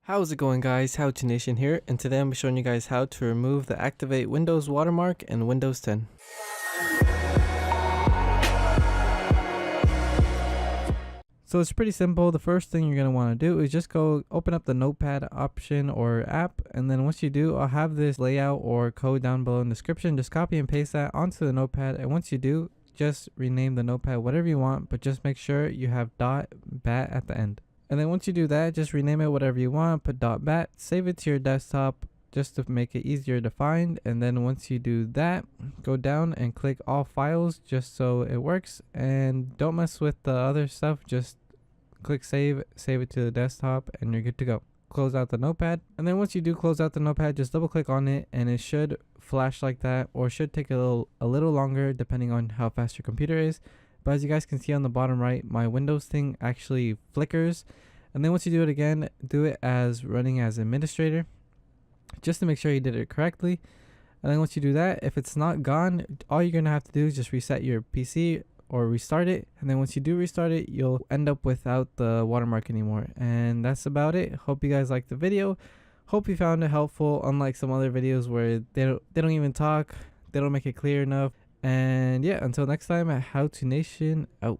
How's it going, guys? How to Nation here, and today I'm showing you guys how to remove the activate Windows watermark in Windows 10. So it's pretty simple. The first thing you're going to want to do is just go open up the notepad option or app, and then once you do, I'll have this layout or code down below in the description. Just copy and paste that onto the notepad, and once you do, just rename the notepad whatever you want, but just make sure you have .bat at the end. And then once you do that, just rename it whatever you want, put .bat, save it to your desktop just to make it easier to find. And then once you do that, go down and click all files just so it works, and don't mess with the other stuff. Just click save it to the desktop, and you're good to go. Close out the notepad, and then once you do close out the notepad, just double click on it and it should flash like that, or should take a little longer depending on how fast your computer is. But as you guys can see on the bottom right, my Windows thing actually flickers. And then once you do it again, do it as running as administrator just to make sure you did it correctly. And then once you do that, if it's not gone, all you're gonna have to do is just reset your PC or restart it. And then once you do restart it, you'll end up without the watermark anymore. And that's about it. Hope you guys liked the video. Hope you found it helpful, unlike some other videos where they don't even talk, they don't make it clear enough. And yeah, until next time, How to Nation out.